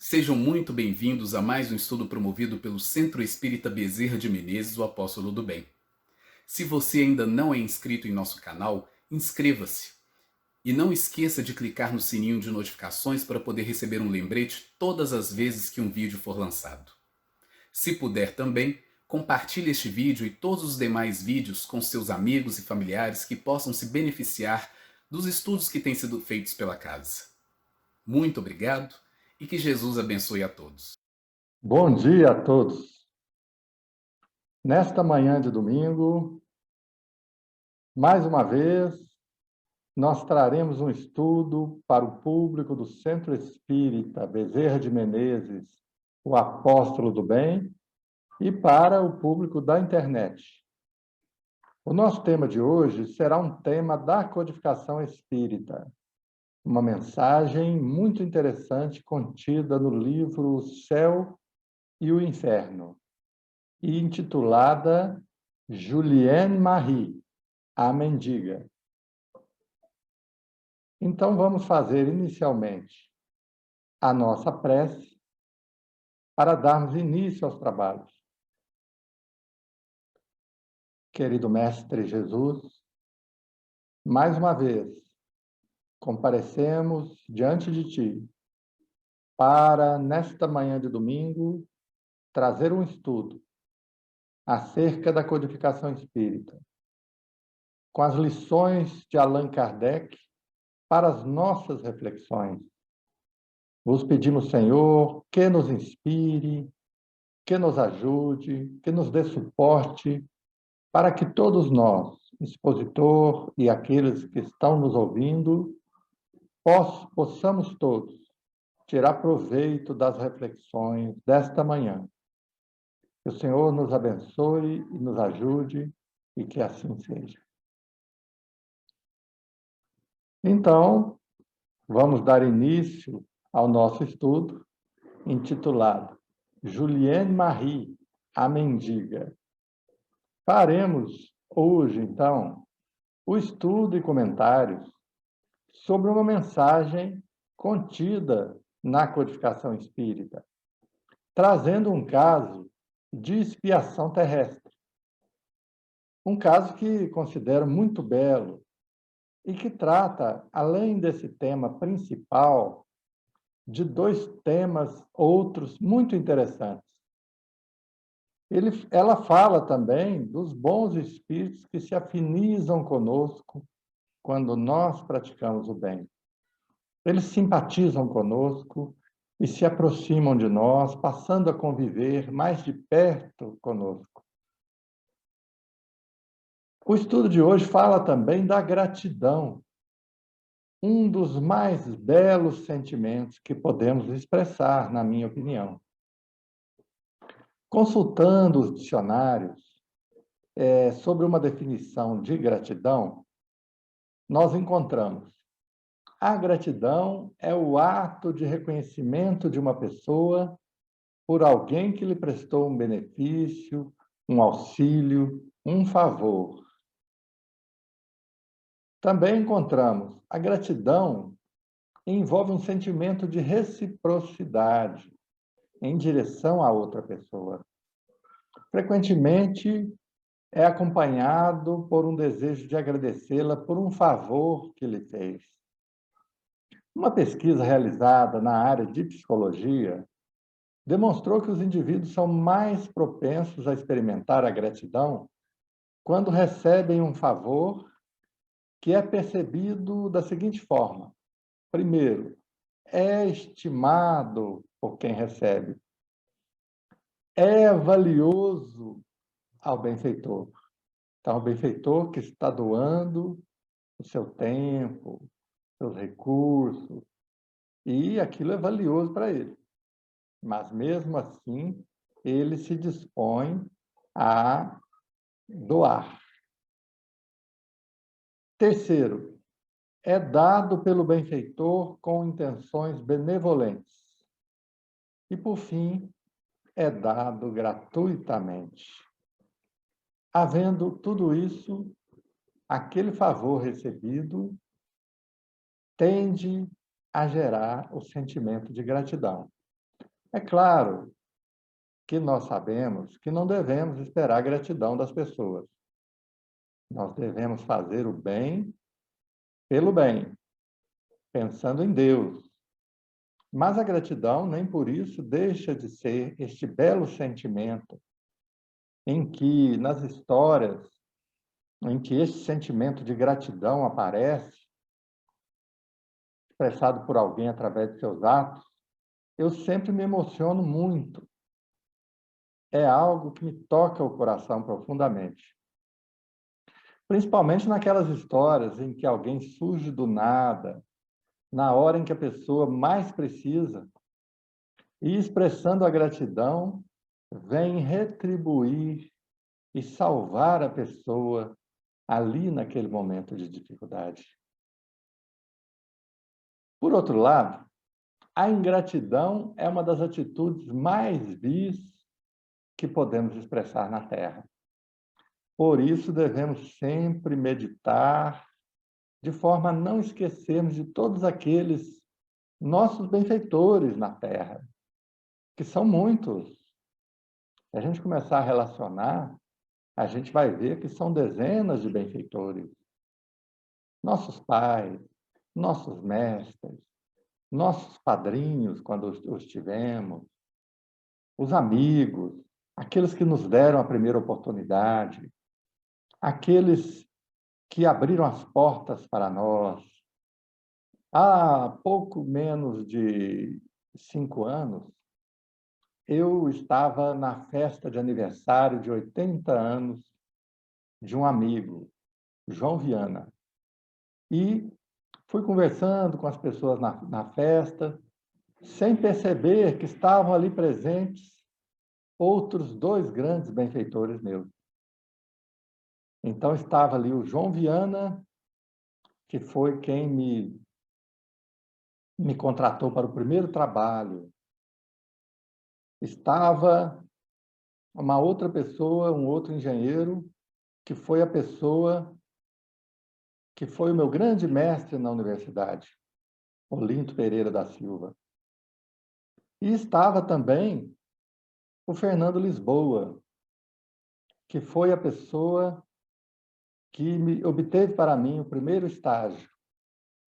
Sejam muito bem-vindos a mais um estudo promovido pelo Centro Espírita Bezerra de Menezes, o Apóstolo do Bem. Se você ainda não é inscrito em nosso canal, inscreva-se. E não esqueça de clicar no sininho de notificações para poder receber um lembrete todas as vezes que um vídeo for lançado. Se puder também, compartilhe este vídeo e todos os demais vídeos com seus amigos e familiares que possam se beneficiar dos estudos que têm sido feitos pela casa. Muito obrigado e que Jesus abençoe a todos. Bom dia a todos. Nesta manhã de domingo, mais uma vez, nós traremos um estudo para o público do Centro Espírita Bezerra de Menezes, o Apóstolo do Bem, e para o público da internet. O nosso tema de hoje será um tema da codificação espírita, uma mensagem muito interessante contida no livro O Céu e o Inferno, e intitulada Julienne Marie, a Mendiga. Então, vamos fazer inicialmente a nossa prece para darmos início aos trabalhos. Querido Mestre Jesus, mais uma vez, comparecemos diante de Ti para, nesta manhã de domingo, trazer um estudo acerca da codificação espírita, com as lições de Allan Kardec para as nossas reflexões. Vos pedimos, Senhor, que nos inspire, que nos ajude, que nos dê suporte, para que todos nós, expositor e aqueles que estão nos ouvindo, possamos todos tirar proveito das reflexões desta manhã. Que o Senhor nos abençoe e nos ajude, e que assim seja. Então, vamos dar início ao nosso estudo, intitulado Julienne Marie, a Mendiga. Faremos hoje, então, o estudo e comentários sobre uma mensagem contida na codificação espírita, trazendo um caso de expiação terrestre. Um caso que considero muito belo e que trata, além desse tema principal, de dois temas outros muito interessantes. Ela fala também dos bons espíritos que se afinizam conosco quando nós praticamos o bem. Eles simpatizam conosco e se aproximam de nós, passando a conviver mais de perto conosco. O estudo de hoje fala também da gratidão, um dos mais belos sentimentos que podemos expressar, na minha opinião. Consultando os dicionários sobre uma definição de gratidão, nós encontramos: a gratidão é o ato de reconhecimento de uma pessoa por alguém que lhe prestou um benefício, um auxílio, um favor. Também encontramos: a gratidão envolve um sentimento de reciprocidade em direção a outra pessoa. Frequentemente é acompanhado por um desejo de agradecê-la por um favor que lhe fez. Uma pesquisa realizada na área de psicologia demonstrou que os indivíduos são mais propensos a experimentar a gratidão quando recebem um favor que é percebido da seguinte forma: primeiro, é estimado por quem recebe, é valioso ao benfeitor. Então, o benfeitor que está doando o seu tempo, seus recursos, e aquilo é valioso para ele. Mas, mesmo assim, ele se dispõe a doar. Terceiro, é dado pelo benfeitor com intenções benevolentes. E, por fim, é dado gratuitamente. Havendo tudo isso, aquele favor recebido tende a gerar o sentimento de gratidão. É claro que nós sabemos que não devemos esperar a gratidão das pessoas. Nós devemos fazer o bem pelo bem, pensando em Deus. Mas a gratidão nem por isso deixa de ser este belo sentimento em que, nas histórias, em que este sentimento de gratidão aparece, expressado por alguém através de seus atos, eu sempre me emociono muito. É algo que me toca o coração profundamente. Principalmente naquelas histórias em que alguém surge do nada, na hora em que a pessoa mais precisa, e expressando a gratidão, vem retribuir e salvar a pessoa ali naquele momento de dificuldade. Por outro lado, a ingratidão é uma das atitudes mais vis que podemos expressar na Terra. Por isso, devemos sempre meditar, de forma a não esquecermos de todos aqueles nossos benfeitores na Terra, que são muitos. Se a gente começar a relacionar, a gente vai ver que são dezenas de benfeitores. Nossos pais, nossos mestres, nossos padrinhos, quando os tivemos, os amigos, aqueles que nos deram a primeira oportunidade, aqueles que abriram as portas para nós. Há pouco menos de 5 anos, eu estava na festa de aniversário de 80 anos de um amigo, João Viana, e fui conversando com as pessoas na festa, sem perceber que estavam ali presentes outros 2 grandes benfeitores meus. Então, estava ali o João Viana, que foi quem me contratou para o primeiro trabalho. Estava uma outra pessoa, um outro engenheiro, que foi a pessoa que foi o meu grande mestre na universidade, Olinto Pereira da Silva. E estava também o Fernando Lisboa, que foi a pessoa que obteve para mim o primeiro estágio.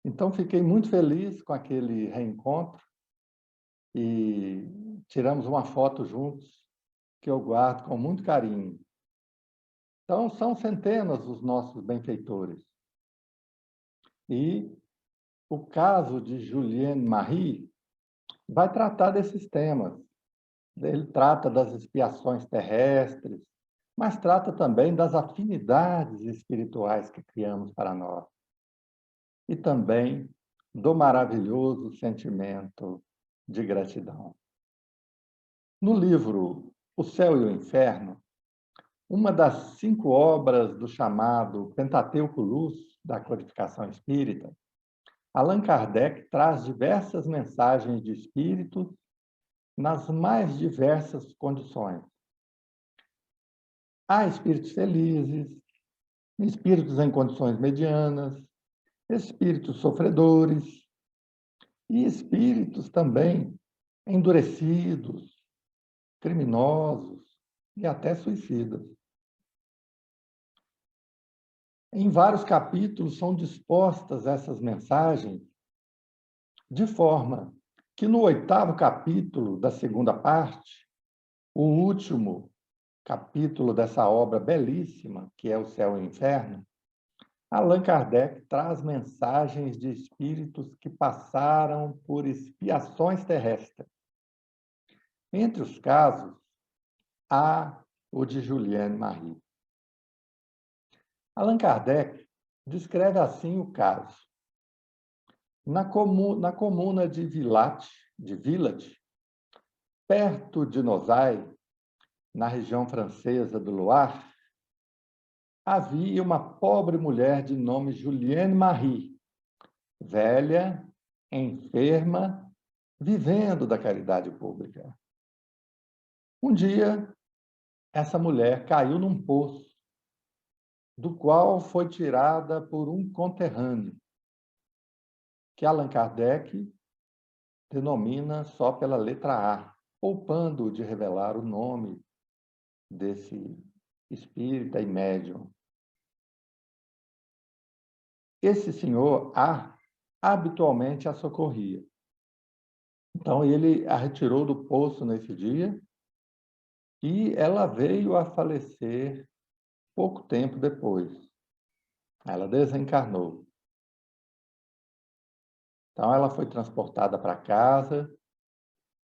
Então, fiquei muito feliz com aquele reencontro e tiramos uma foto juntos, que eu guardo com muito carinho. Então, são centenas os nossos benfeitores. E o caso de Julien Marie vai tratar desses temas. Ele trata das expiações terrestres, mas trata também das afinidades espirituais que criamos para nós. E também do maravilhoso sentimento de gratidão. No livro O Céu e o Inferno, uma das 5 obras do chamado Pentateuco Luz da codificação espírita, Allan Kardec traz diversas mensagens de espíritos nas mais diversas condições. Há espíritos felizes, espíritos em condições medianas, espíritos sofredores e espíritos também endurecidos, criminosos e até suicidas. Em vários capítulos são dispostas essas mensagens de forma que no 8º capítulo da segunda parte, o último capítulo dessa obra belíssima, que é O Céu e o Inferno, Allan Kardec traz mensagens de espíritos que passaram por expiações terrestres. Entre os casos, há o de Juliane Marie. Allan Kardec descreve assim o caso. Na comuna de Village, perto de Nozay, na região francesa do Loire, havia uma pobre mulher de nome Juliane Marie, velha, enferma, vivendo da caridade pública. Um dia, essa mulher caiu num poço, do qual foi tirada por um conterrâneo, que Allan Kardec denomina só pela letra A, poupando de revelar o nome desse espírita e médium. Esse senhor habitualmente a socorria. Então, ele a retirou do poço nesse dia e ela veio a falecer pouco tempo depois. Ela desencarnou. Então, ela foi transportada para casa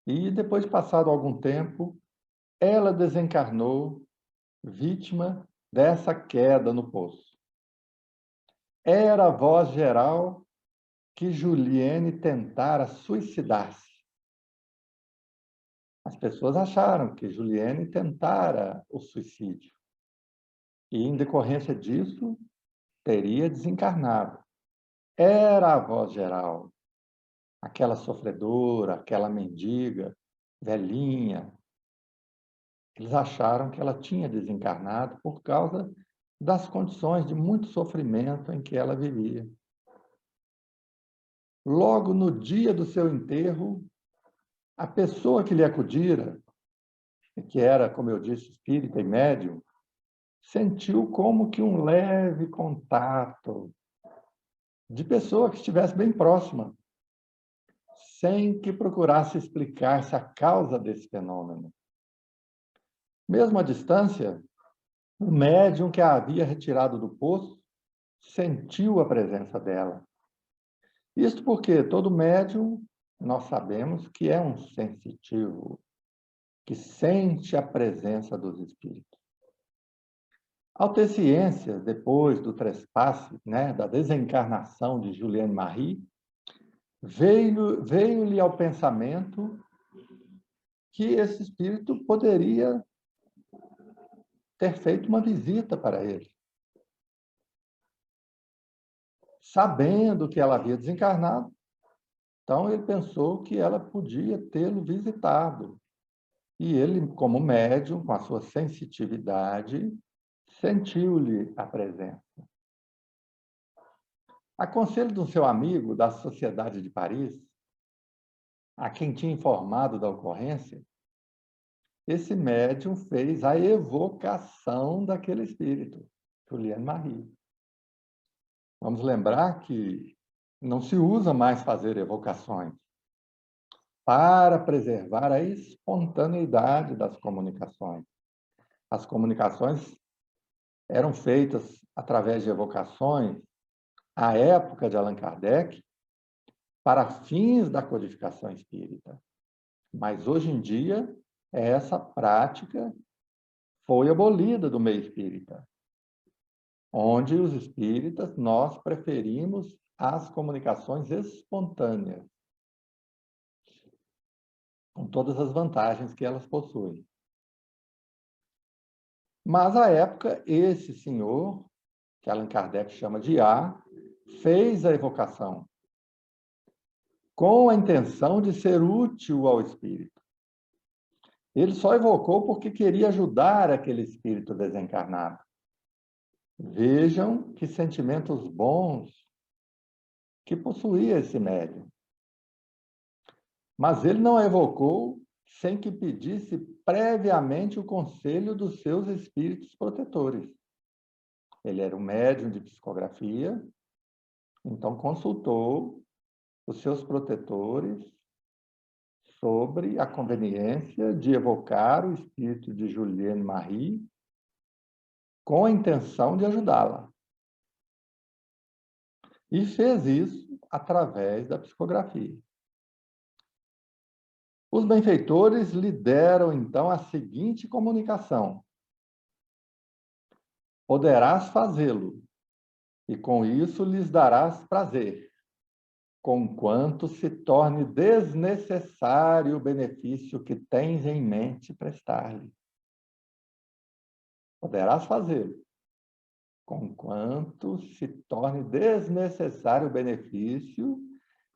e, depois de passado algum tempo, ela desencarnou vítima dessa queda no poço. Era a voz geral que Juliene tentara suicidar-se. As pessoas acharam que Juliene tentara o suicídio e, em decorrência disso, teria desencarnado. Era a voz geral, aquela sofredora, aquela mendiga, velhinha. Eles acharam que ela tinha desencarnado por causa das condições de muito sofrimento em que ela vivia. Logo no dia do seu enterro, a pessoa que lhe acudira, que era, como eu disse, espírita e médium, sentiu como que um leve contato de pessoa que estivesse bem próxima, sem que procurasse explicar-se a causa desse fenômeno. Mesmo à distância, o médium que a havia retirado do poço sentiu a presença dela. Isto porque todo médium, nós sabemos que é um sensitivo, que sente a presença dos espíritos. Ao ter ciência, depois do trespasse, da desencarnação de Juliane Marie, veio-lhe ao pensamento que esse espírito poderia ter feito uma visita para ele. Sabendo que ela havia desencarnado, então ele pensou que ela podia tê-lo visitado. E ele, como médium, com a sua sensitividade, sentiu-lhe a presença. A conselho do seu amigo da Sociedade de Paris, a quem tinha informado da ocorrência, esse médium fez a evocação daquele espírito, Juliane Marie. Vamos lembrar que não se usa mais fazer evocações para preservar a espontaneidade das comunicações. As comunicações eram feitas através de evocações à época de Allan Kardec para fins da codificação espírita. Mas hoje em dia, essa prática foi abolida do meio espírita, onde os espíritas nós preferimos as comunicações espontâneas, com todas as vantagens que elas possuem. Mas, à época, esse senhor, que Allan Kardec chama de A, fez a evocação com a intenção de ser útil ao espírito. Ele só evocou porque queria ajudar aquele espírito desencarnado. Vejam que sentimentos bons que possuía esse médium. Mas ele não a evocou sem que pedisse previamente o conselho dos seus espíritos protetores. Ele era um médium de psicografia, então consultou os seus protetores sobre a conveniência de evocar o espírito de Juliane Marie com a intenção de ajudá-la. E fez isso através da psicografia. Os benfeitores lhe deram, então, a seguinte comunicação: poderás fazê-lo, e com isso lhes darás prazer, conquanto se torne desnecessário o benefício que tens em mente prestar-lhe. Poderás fazê-lo, conquanto se torne desnecessário o benefício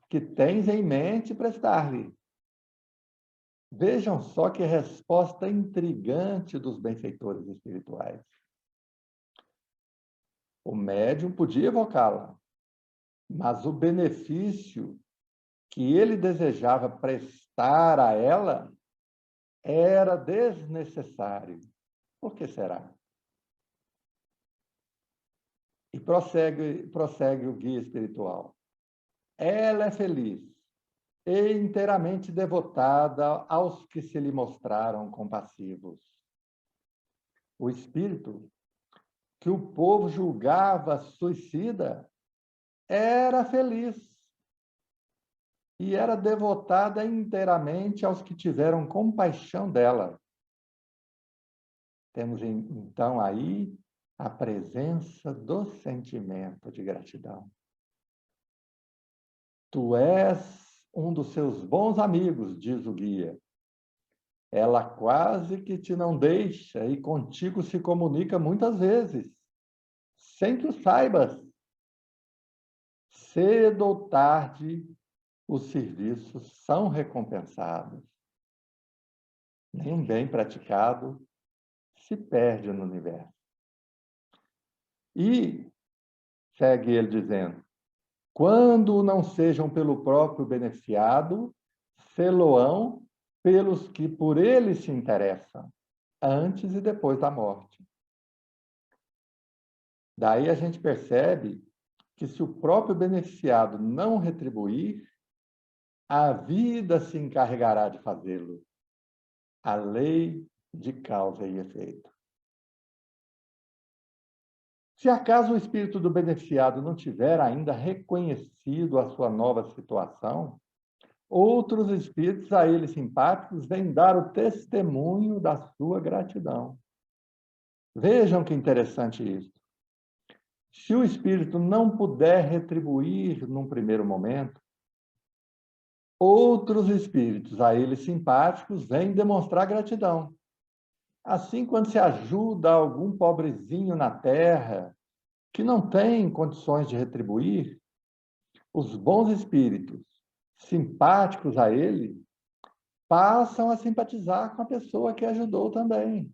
que tens em mente prestar-lhe. Vejam só que resposta intrigante dos benfeitores espirituais. O médium podia evocá-la, mas o benefício que ele desejava prestar a ela era desnecessário. Por que será? E prossegue o guia espiritual. Ela é feliz e inteiramente devotada aos que se lhe mostraram compassivos. O espírito que o povo julgava suicida era feliz e era devotada inteiramente aos que tiveram compaixão dela. Temos então aí a presença do sentimento de gratidão. Tu és um dos seus bons amigos, diz o guia. Ela quase que te não deixa e contigo se comunica muitas vezes, sem que o saibas. Cedo ou tarde, os serviços são recompensados. Nenhum bem praticado se perde no universo. E, segue ele dizendo, quando não sejam pelo próprio beneficiado, sê-lo-ão pelos que por ele se interessam, antes e depois da morte. Daí a gente percebe que se o próprio beneficiado não retribuir, a vida se encarregará de fazê-lo. A lei de causa e efeito. Se acaso o espírito do beneficiado não tiver ainda reconhecido a sua nova situação, outros espíritos a ele simpáticos vêm dar o testemunho da sua gratidão. Vejam que interessante isso. Se o espírito não puder retribuir num primeiro momento, outros espíritos a ele simpáticos vêm demonstrar gratidão. Assim, quando se ajuda algum pobrezinho na terra que não tem condições de retribuir, os bons espíritos simpáticos a ele passam a simpatizar com a pessoa que ajudou também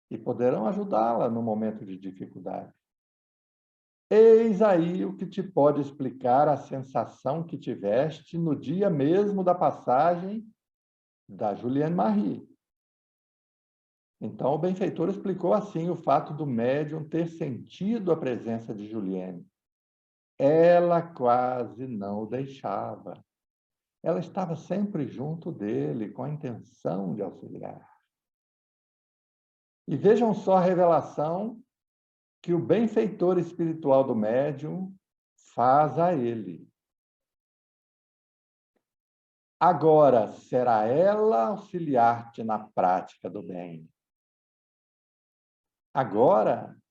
e poderão ajudá-la no momento de dificuldade. Eis aí o que te pode explicar a sensação que tiveste no dia mesmo da passagem da Juliane Marie. Então, o benfeitor explicou assim o fato do médium ter sentido a presença de Juliane. Ela quase não o deixava. Ela estava sempre junto dele, com a intenção de auxiliar. E vejam só a revelação que o benfeitor espiritual do médium faz a ele. Agora será ela auxiliar-te na prática do bem. Agora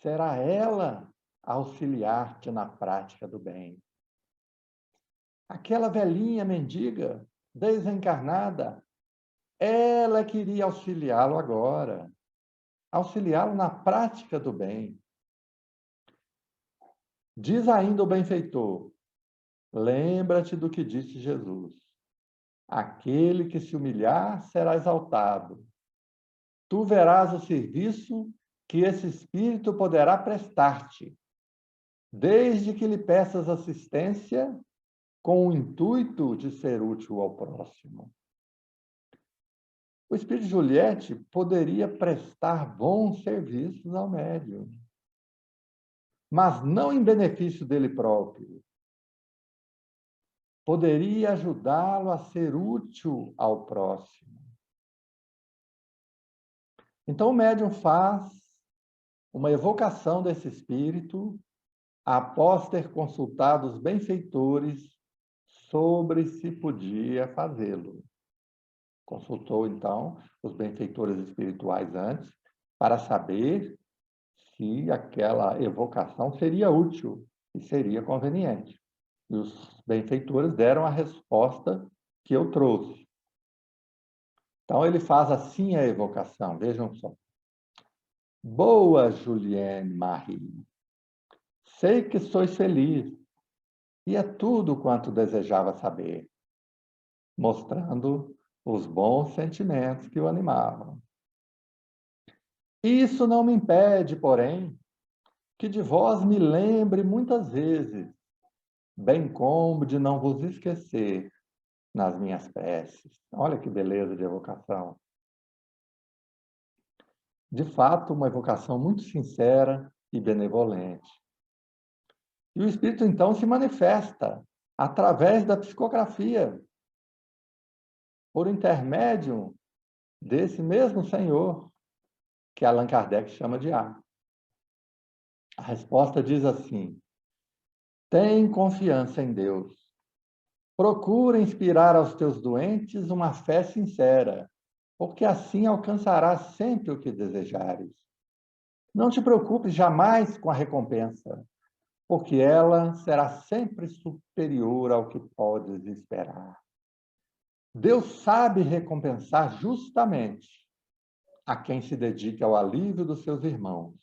será ela auxiliar-te na prática do bem. Aquela velhinha mendiga, desencarnada, ela queria auxiliá-lo agora, auxiliá-lo na prática do bem. Diz ainda o benfeitor, lembra-te do que disse Jesus. Aquele que se humilhar será exaltado. Tu verás o serviço que esse espírito poderá prestar-te, desde que lhe peças assistência com o intuito de ser útil ao próximo. O espírito de Juliette poderia prestar bons serviços ao médium, mas não em benefício dele próprio. Poderia ajudá-lo a ser útil ao próximo. Então, o médium faz uma evocação desse espírito após ter consultado os benfeitores sobre se podia fazê-lo. Consultou, então, os benfeitores espirituais antes para saber se aquela evocação seria útil e seria conveniente. E os benfeitores deram a resposta que eu trouxe. Então, ele faz assim a evocação, vejam só. Boa Juliane Marie, sei que sois feliz, e é tudo quanto desejava saber, mostrando os bons sentimentos que o animavam. Isso não me impede, porém, que de vós me lembre muitas vezes, bem como de não vos esquecer nas minhas preces. Olha que beleza de evocação. De fato, uma evocação muito sincera e benevolente. E o Espírito, então, se manifesta através da psicografia, por intermédio desse mesmo Senhor, que Allan Kardec chama de A. A resposta diz assim: tem confiança em Deus. Procura inspirar aos teus doentes uma fé sincera, porque assim alcançarás sempre o que desejares. Não te preocupes jamais com a recompensa, porque ela será sempre superior ao que podes esperar. Deus sabe recompensar justamente a quem se dedica ao alívio dos seus irmãos,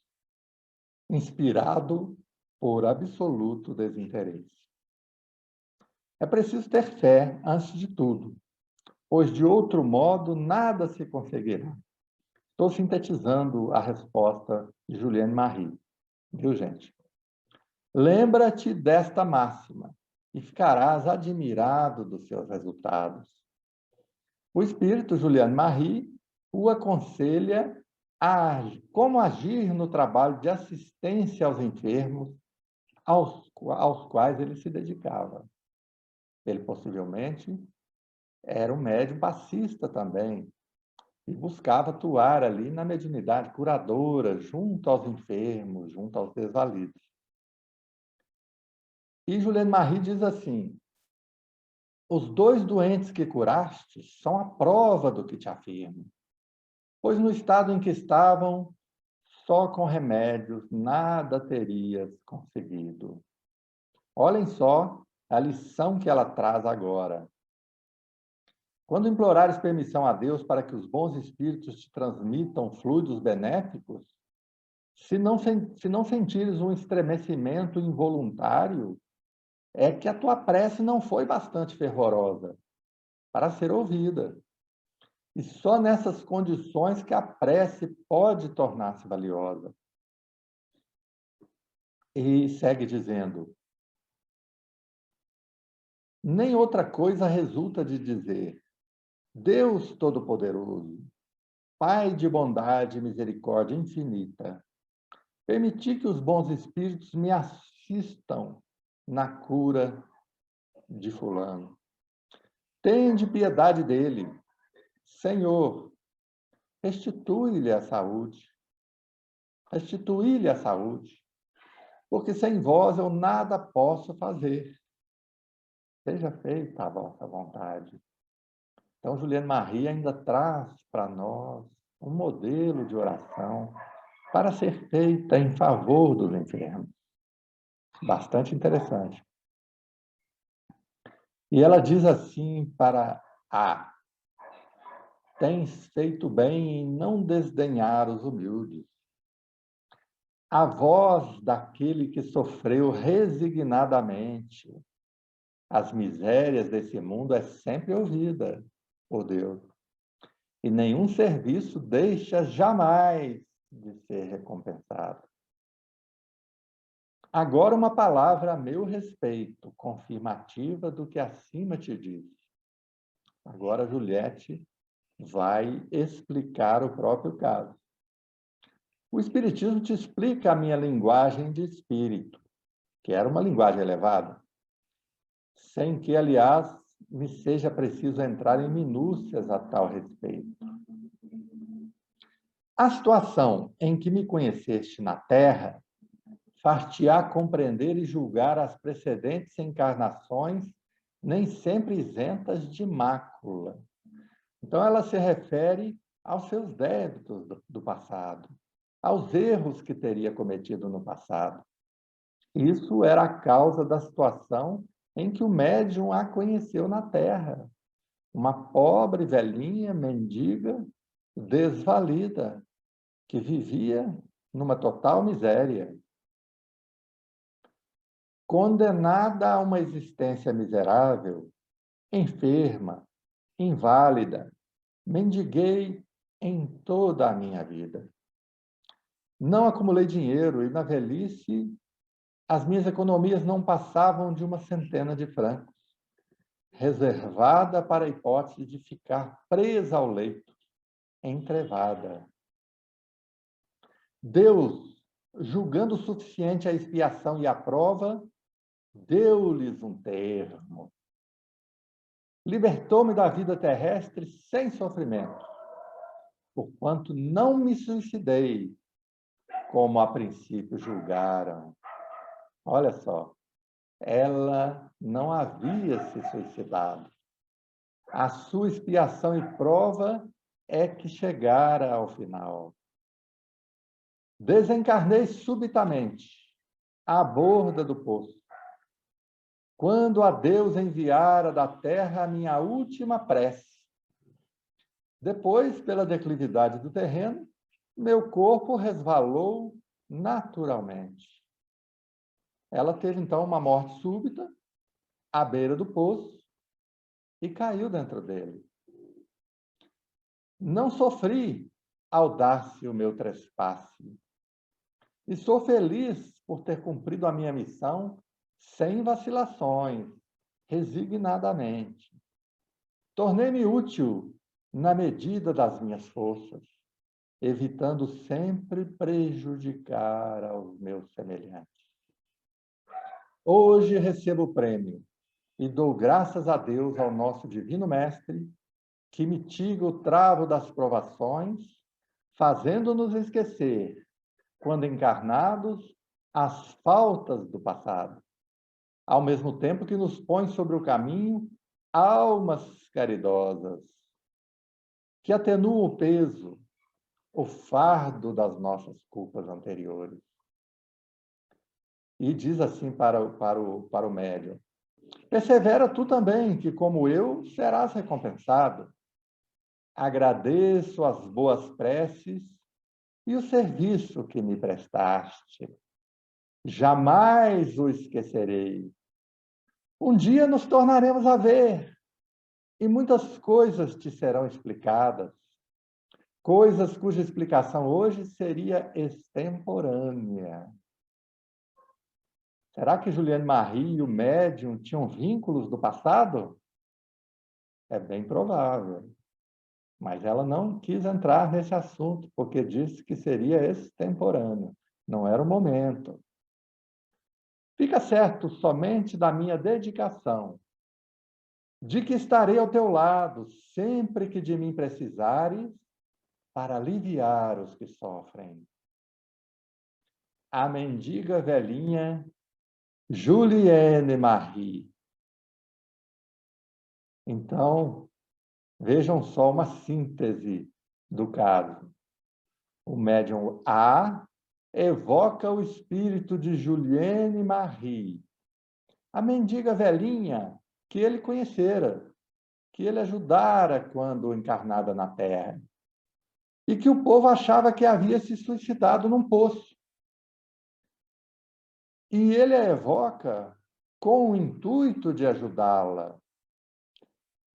inspirado por absoluto desinteresse. É preciso ter fé antes de tudo, pois de outro modo nada se conseguirá. Estou sintetizando a resposta de Juliane Marie, viu, gente? Lembra-te desta máxima e ficarás admirado dos seus resultados. O espírito Juliane Marie o aconselha a como agir no trabalho de assistência aos enfermos aos quais ele se dedicava. Ele possivelmente era um médium passista também e buscava atuar ali na mediunidade curadora, junto aos enfermos, junto aos desvalidos. E Juliane Marie diz assim: os 2 doentes que curaste são a prova do que te afirmo, pois no estado em que estavam, só com remédios nada terias conseguido. Olhem só a lição que ela traz agora. Quando implorares permissão a Deus para que os bons espíritos te transmitam fluidos benéficos, se não sentires um estremecimento involuntário, é que a tua prece não foi bastante fervorosa para ser ouvida. E só nessas condições que a prece pode tornar-se valiosa. E segue dizendo: nem outra coisa resulta de dizer: Deus Todo-Poderoso, Pai de bondade e misericórdia infinita, permiti que os bons espíritos me assistam na cura de fulano. Tende piedade dele. Senhor, restitui-lhe a saúde. Restitui-lhe a saúde, porque sem vós eu nada posso fazer. Seja feita a vossa vontade. Então, Juliane Marie ainda traz para nós um modelo de oração para ser feita em favor dos enfermos. Bastante interessante. E ela diz assim para A: tens feito bem em não desdenhar os humildes. A voz daquele que sofreu resignadamente as misérias desse mundo é sempre ouvida por Deus. E nenhum serviço deixa jamais de ser recompensado. Agora uma palavra a meu respeito, confirmativa do que acima te disse. Agora Juliette vai explicar o próprio caso. O Espiritismo te explica a minha linguagem de espírito, que era uma linguagem elevada, sem que, aliás, me seja preciso entrar em minúcias a tal respeito. A situação em que me conheceste na Terra far-te-á compreender e julgar as precedentes encarnações, nem sempre isentas de mácula. Então, ela se refere aos seus débitos do passado, aos erros que teria cometido no passado. Isso era a causa da situação em que o médium a conheceu na Terra. Uma pobre velhinha, mendiga, desvalida, que vivia numa total miséria. Condenada a uma existência miserável, enferma, inválida, mendiguei em toda a minha vida. Não acumulei dinheiro e, na velhice, as minhas economias não passavam de uma centena de francos. reservada para a hipótese de ficar presa ao leito, entrevada. Deus, julgando o suficiente a expiação e a prova, deu-lhes um termo. Libertou-me da vida terrestre sem sofrimento, porquanto não me suicidei, como a princípio julgaram. Olha só, ela não havia se suicidado. A sua expiação e prova é que chegara ao final. Desencarnei subitamente, à borda do poço, quando a Deus enviara da terra a minha última prece. Depois, pela declividade do terreno, meu corpo resvalou naturalmente. Ela teve, então, uma morte súbita, à beira do poço, e caiu dentro dele. Não sofri ao dar-se o meu trespasse. E sou feliz por ter cumprido a minha missão sem vacilações, resignadamente. Tornei-me útil na medida das minhas forças, evitando sempre prejudicar aos meus semelhantes. Hoje recebo o prêmio e dou graças a Deus, ao nosso Divino Mestre, que mitiga o travo das provações, fazendo-nos esquecer, quando encarnados, as faltas do passado, ao mesmo tempo que nos põe sobre o caminho almas caridosas, que atenuam o peso, o fardo das nossas culpas anteriores. E diz assim para o médium: persevera tu também, que como eu serás recompensado. Agradeço as boas preces e o serviço que me prestaste. Jamais o esquecerei. Um dia nos tornaremos a ver e muitas coisas te serão explicadas, coisas cuja explicação hoje seria extemporânea. Será que Juliane Marie e o médium tinham vínculos do passado? É bem provável. Mas ela não quis entrar nesse assunto, porque disse que seria extemporâneo. Não era o momento. Fica certo somente da minha dedicação, de que estarei ao teu lado sempre que de mim precisares, para aliviar os que sofrem. A mendiga velhinha Juliane Marie. Então, vejam só uma síntese do caso. O médium A evoca o espírito de Juliane Marie, a mendiga velhinha que ele conhecera, que ele ajudara quando encarnada na Terra, e que o povo achava que havia se suicidado num poço. E ele a evoca com o intuito de ajudá-la.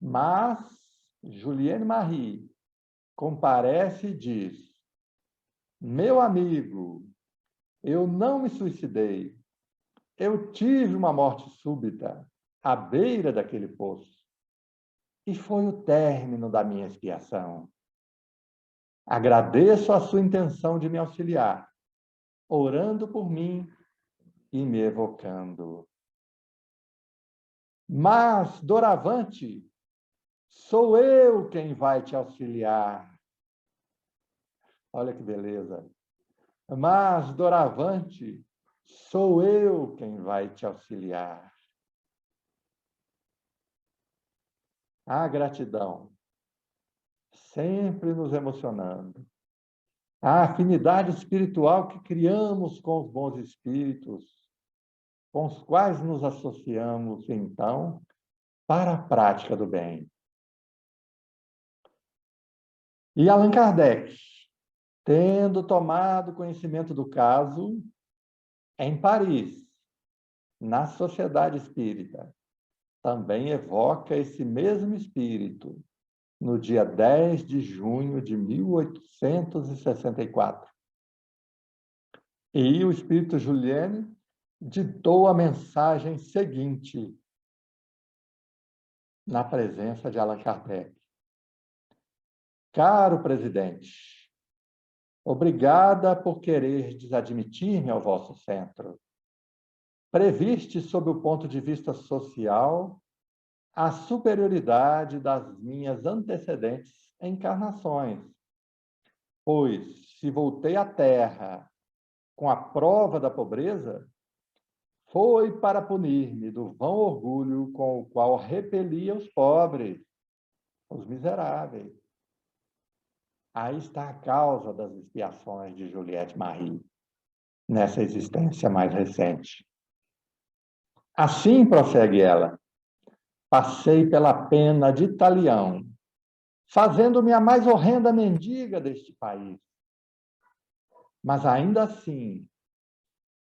Mas Juliane Marie comparece e diz: meu amigo, eu não me suicidei. Eu tive uma morte súbita à beira daquele poço. E foi o término da minha expiação. Agradeço a sua intenção de me auxiliar, orando por mim e me evocando. Mas, doravante, sou eu quem vai te auxiliar. Olha que beleza. Mas, doravante, sou eu quem vai te auxiliar. A gratidão, sempre nos emocionando. A afinidade espiritual que criamos com os bons espíritos, com os quais nos associamos, então, para a prática do bem. E Allan Kardec, tendo tomado conhecimento do caso, em Paris, na Sociedade Espírita, também evoca esse mesmo espírito no dia 10 de junho de 1864. E o espírito Juliane ditou a mensagem seguinte: na presença de Allan Kardec. Caro presidente, obrigada por querer admitir-me ao vosso centro. Previste, sob o ponto de vista social, a superioridade das minhas antecedentes encarnações, pois, se voltei à Terra com a prova da pobreza, foi para punir-me do vão orgulho com o qual repelia os pobres, os miseráveis. Aí está a causa das expiações de Juliette Marie, nessa existência mais recente. Assim, prossegue ela, passei pela pena de talião, fazendo-me a mais horrenda mendiga deste país. Mas ainda assim,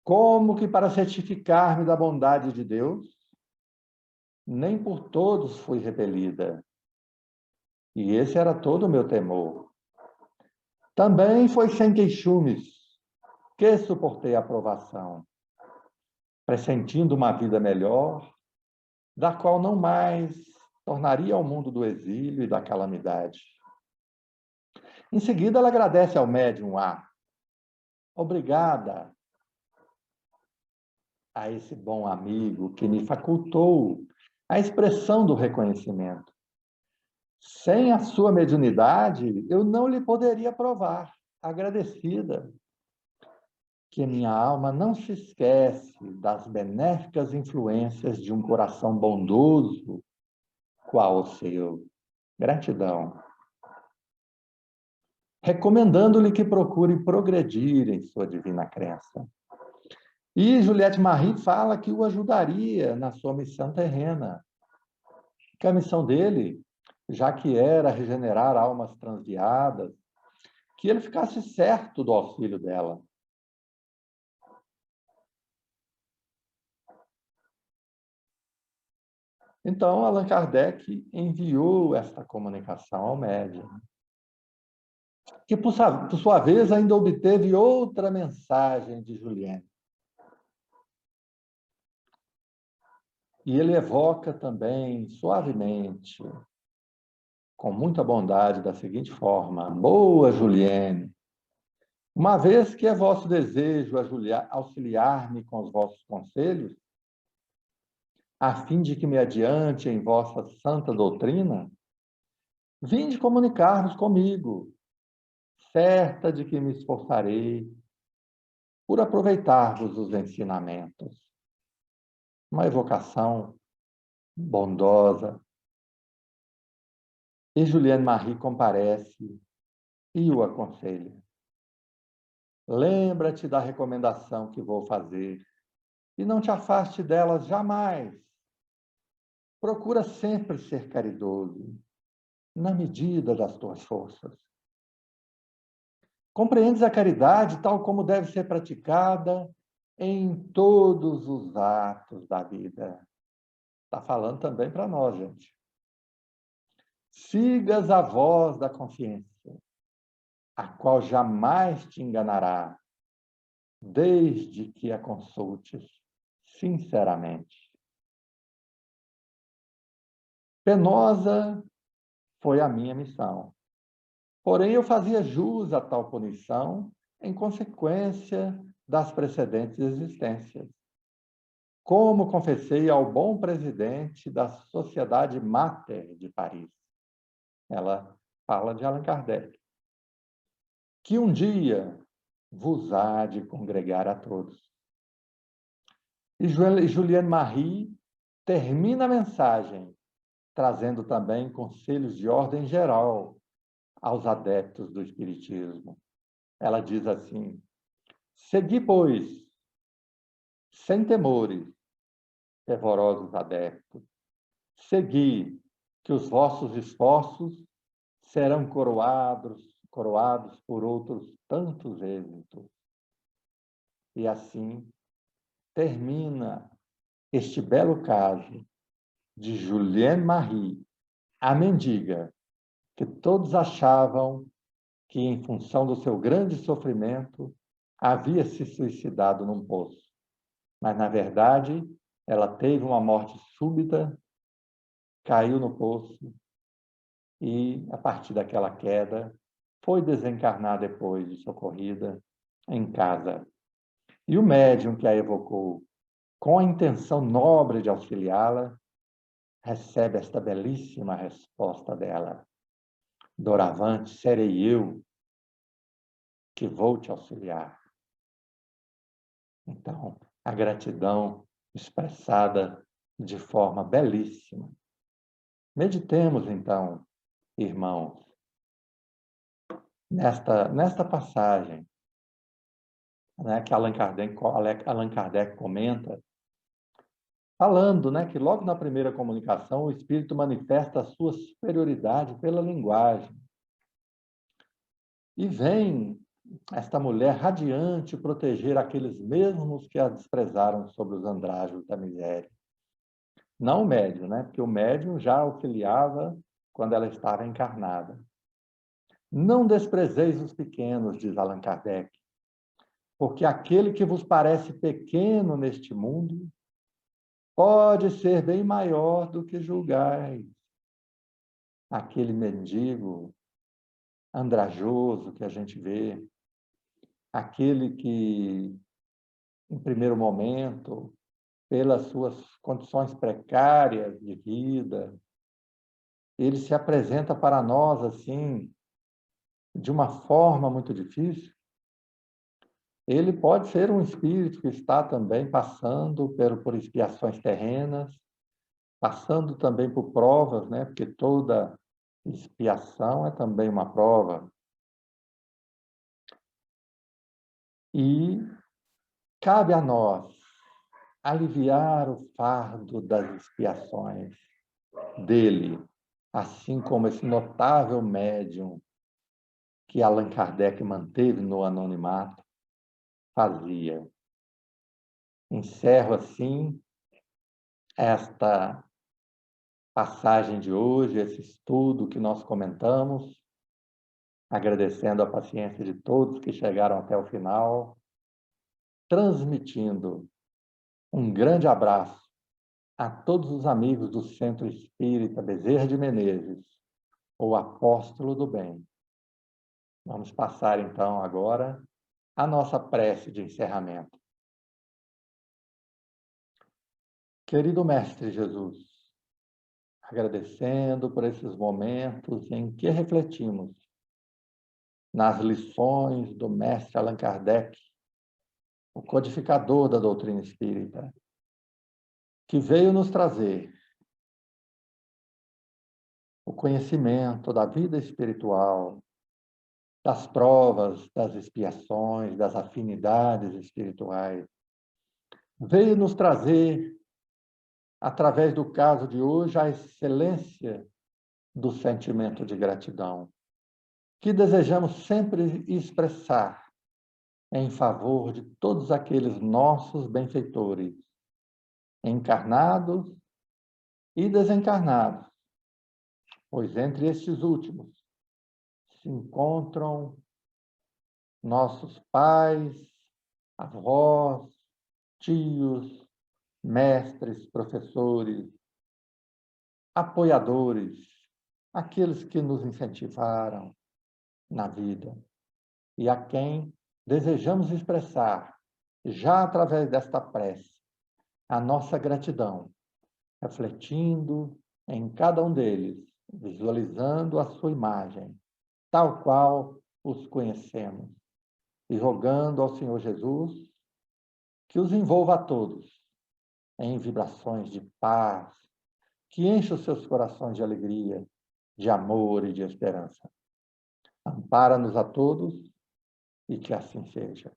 como que para certificar-me da bondade de Deus, nem por todos fui repelida. E esse era todo o meu temor. Também foi sem queixumes que suportei a provação, pressentindo uma vida melhor, da qual não mais tornaria ao mundo do exílio e da calamidade. Em seguida, ela agradece ao médium A. Obrigada a esse bom amigo que me facultou a expressão do reconhecimento. Sem a sua mediunidade, eu não lhe poderia provar, agradecida, que minha alma não se esquece das benéficas influências de um coração bondoso, qual o seu. Gratidão. Recomendando-lhe que procure progredir em sua divina crença. E Juliette Marie fala que o ajudaria na sua missão terrena, que a missão dele, já que era regenerar almas transviadas, que ele ficasse certo do auxílio dela. Então, Allan Kardec enviou esta comunicação ao médium, que, por sua vez, ainda obteve outra mensagem de Juliette. E ele evoca também, suavemente, com muita bondade, da seguinte forma: boa Juliene, uma vez que é vosso desejo auxiliar-me com os vossos conselhos, a fim de que me adiante em vossa santa doutrina, vinde comunicar-vos comigo, certa de que me esforçarei por aproveitar-vos os ensinamentos. Uma evocação bondosa. E Juliette Marie comparece e o aconselha. Lembra-te da recomendação que vou fazer e não te afaste delas jamais. Procura sempre ser caridoso, na medida das tuas forças. Compreendes a caridade tal como deve ser praticada em todos os atos da vida. Está falando também para nós, gente. Sigas a voz da consciência, a qual jamais te enganará, desde que a consultes sinceramente. Penosa foi a minha missão. Porém, eu fazia jus a tal punição em consequência das precedentes existências. Como confessei ao bom presidente da Sociedade Mater de Paris. Ela fala de Allan Kardec. Que um dia vos há de congregar a todos. E Juliette Marie termina a mensagem trazendo também conselhos de ordem geral aos adeptos do Espiritismo. Ela diz assim: segui, pois, sem temores, fervorosos adeptos, segui, que os vossos esforços serão coroados por outros tantos êxitos. E assim termina este belo caso de Juliette Marie, a mendiga, que todos achavam que, em função do seu grande sofrimento, havia se suicidado num poço. Mas, na verdade, ela teve uma morte súbita, caiu no poço e, a partir daquela queda, foi desencarnar depois de socorrida em casa. E o médium que a evocou, com a intenção nobre de auxiliá-la, recebe esta belíssima resposta dela: doravante serei eu que vou te auxiliar. Então, a gratidão expressada de forma belíssima. Meditemos, então, irmãos, nesta passagem, né, que Allan Kardec comenta, falando, né, que logo na primeira comunicação o espírito manifesta a sua superioridade pela linguagem. E vem esta mulher radiante proteger aqueles mesmos que a desprezaram sobre os andrajos da miséria. Não o médium, né? Porque o médium já auxiliava quando ela estava encarnada. Não desprezeis os pequenos, diz Allan Kardec, porque aquele que vos parece pequeno neste mundo pode ser bem maior do que julgais. Aquele mendigo andrajoso que a gente vê, aquele que, em primeiro momento, pelas suas condições precárias de vida, ele se apresenta para nós assim, de uma forma muito difícil. Ele pode ser um espírito que está também passando por expiações terrenas, passando também por provas, né? Porque toda expiação é também uma prova. E cabe a nós aliviar o fardo das expiações dele, assim como esse notável médium que Allan Kardec manteve no anonimato fazia. Encerro assim esta passagem de hoje, esse estudo que nós comentamos, agradecendo a paciência de todos que chegaram até o final, transmitindo um grande abraço a todos os amigos do Centro Espírita Bezerra de Menezes, o Apóstolo do Bem. Vamos passar, então, agora a nossa prece de encerramento. Querido Mestre Jesus, agradecendo por esses momentos em que refletimos nas lições do Mestre Allan Kardec, o codificador da doutrina espírita, que veio nos trazer o conhecimento da vida espiritual, das provas, das expiações, das afinidades espirituais. Veio nos trazer, através do caso de hoje, a excelência do sentimento de gratidão, que desejamos sempre expressar em favor de todos aqueles nossos benfeitores, encarnados e desencarnados, pois entre estes últimos se encontram nossos pais, avós, tios, mestres, professores, apoiadores, aqueles que nos incentivaram na vida e a quem desejamos expressar, já através desta prece, a nossa gratidão, refletindo em cada um deles, visualizando a sua imagem, tal qual os conhecemos, e rogando ao Senhor Jesus que os envolva a todos em vibrações de paz, que encha os seus corações de alegria, de amor e de esperança. Ampara-nos a todos e que assim seja.